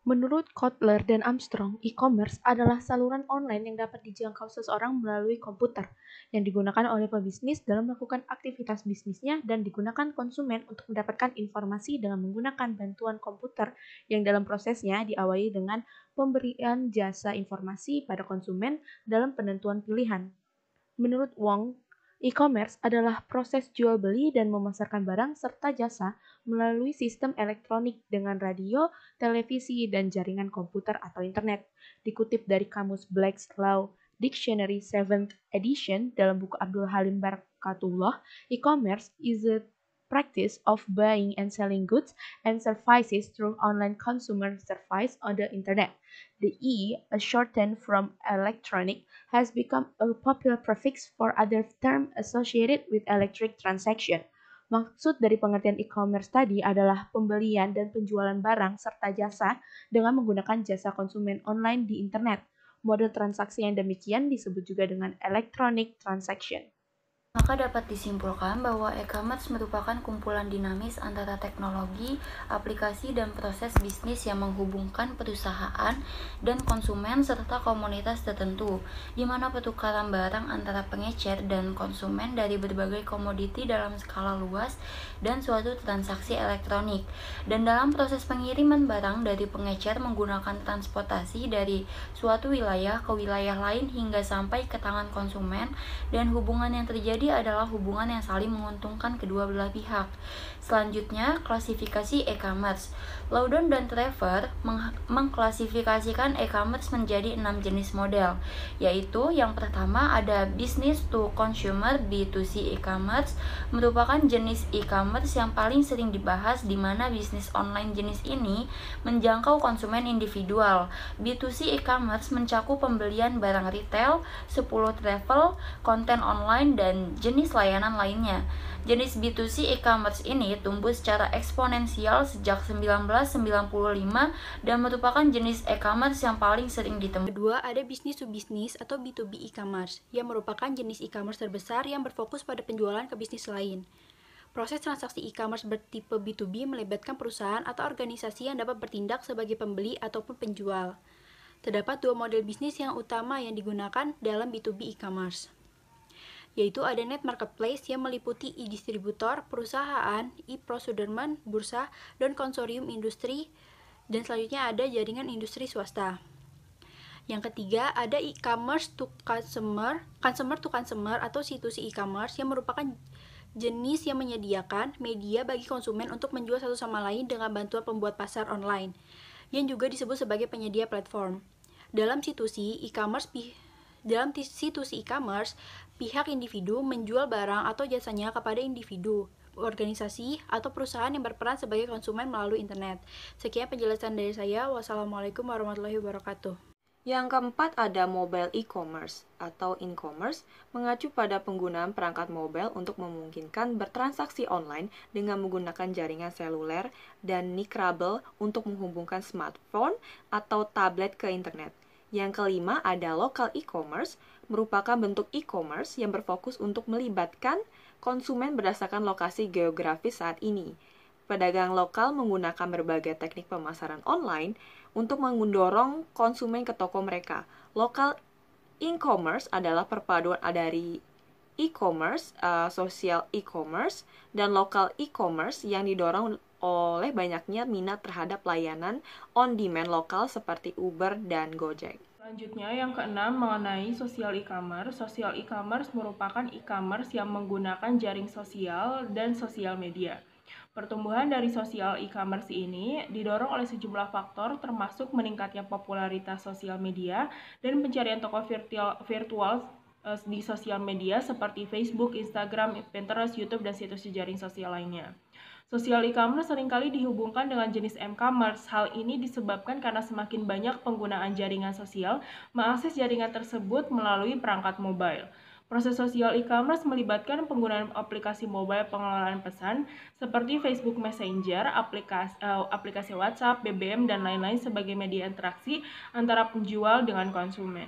Menurut Kotler dan Armstrong, e-commerce adalah saluran online yang dapat dijangkau seseorang melalui komputer, yang digunakan oleh pebisnis dalam melakukan aktivitas bisnisnya dan digunakan konsumen untuk mendapatkan informasi dengan menggunakan bantuan komputer yang dalam prosesnya diawali dengan pemberian jasa informasi pada konsumen dalam penentuan pilihan. Menurut Wong, e-commerce adalah proses jual beli dan memasarkan barang serta jasa melalui sistem elektronik dengan radio, televisi, dan jaringan komputer atau internet. Dikutip dari kamus Black's Law Dictionary 7th edition dalam buku Abdul Halim Barakatullah, e-commerce is a practice of buying and selling goods and services through online consumer service on the internet. The E, a shortened from electronic, has become a popular prefix for other terms associated with electric transaction. Maksud dari pengertian e-commerce tadi adalah pembelian dan penjualan barang serta jasa dengan menggunakan jasa konsumen online di internet. Model transaksi yang demikian disebut juga dengan electronic transaction. Maka dapat disimpulkan bahwa e-commerce merupakan kumpulan dinamis antara teknologi, aplikasi, dan proses bisnis yang menghubungkan perusahaan dan konsumen serta komunitas tertentu, di mana pertukaran barang antara pengecer dan konsumen dari berbagai komoditi dalam skala luas dan suatu transaksi elektronik. Dan dalam proses pengiriman barang dari pengecer menggunakan transportasi dari suatu wilayah ke wilayah lain hingga sampai ke tangan konsumen, dan hubungan yang terjadi adalah hubungan yang saling menguntungkan kedua belah pihak. Selanjutnya, klasifikasi e-commerce. Loudon dan Trevor mengklasifikasikan e-commerce menjadi 6 jenis model, yaitu yang pertama ada business to consumer B2C e-commerce, merupakan jenis e-commerce yang paling sering dibahas di mana bisnis online jenis ini menjangkau konsumen individual. B2C e-commerce mencakup pembelian barang retail, 10 travel, konten online, dan jenis layanan lainnya. Jenis B2C e-commerce ini tumbuh secara eksponensial sejak 1995 dan merupakan jenis e-commerce yang paling sering ditemui. Kedua, ada business to business atau B2B e-commerce, yang merupakan jenis e-commerce terbesar yang berfokus pada penjualan ke bisnis lain. Proses transaksi e-commerce bertipe B2B melibatkan perusahaan atau organisasi yang dapat bertindak sebagai pembeli ataupun penjual. Terdapat dua model bisnis yang utama yang digunakan dalam B2B e-commerce, yaitu ada net marketplace yang meliputi e-distributor, perusahaan, e-procurement, bursa, dan konsorium industri, dan selanjutnya ada jaringan industri swasta. Yang ketiga, ada e-commerce to consumer, consumer to consumer atau C2C e-commerce yang merupakan jenis yang menyediakan media bagi konsumen untuk menjual satu sama lain dengan bantuan pembuat pasar online, yang juga disebut sebagai penyedia platform. Dalam C2C e-commerce, pihak individu menjual barang atau jasanya kepada individu, organisasi, atau perusahaan yang berperan sebagai konsumen melalui internet. Sekian penjelasan dari saya. Wassalamualaikum warahmatullahi wabarakatuh. Yang keempat ada mobile e-commerce atau in-commerce, mengacu pada penggunaan perangkat mobile untuk memungkinkan bertransaksi online dengan menggunakan jaringan seluler dan nirkabel untuk menghubungkan smartphone atau tablet ke internet. Yang kelima ada local e-commerce, merupakan bentuk e-commerce yang berfokus untuk melibatkan konsumen berdasarkan lokasi geografis saat ini. Pedagang lokal menggunakan berbagai teknik pemasaran online untuk mendorong konsumen ke toko mereka. Local e-commerce adalah perpaduan dari e-commerce, social e-commerce, dan local e-commerce yang didorong oleh banyaknya minat terhadap layanan on-demand lokal seperti Uber dan Gojek. Selanjutnya, yang keenam mengenai social e-commerce. Social e-commerce merupakan e-commerce yang menggunakan jaring sosial dan sosial media. Pertumbuhan dari sosial e-commerce ini didorong oleh sejumlah faktor termasuk meningkatnya popularitas sosial media dan pencarian toko virtual di sosial media seperti Facebook, Instagram, Pinterest, YouTube, dan situs jejaring sosial lainnya. Sosial e-commerce seringkali dihubungkan dengan jenis m-commerce. Hal ini disebabkan karena semakin banyak penggunaan jaringan sosial mengakses jaringan tersebut melalui perangkat mobile. Proses sosial e-commerce melibatkan penggunaan aplikasi mobile pengelolaan pesan seperti Facebook Messenger, aplikasi WhatsApp, BBM, dan lain-lain sebagai media interaksi antara penjual dengan konsumen.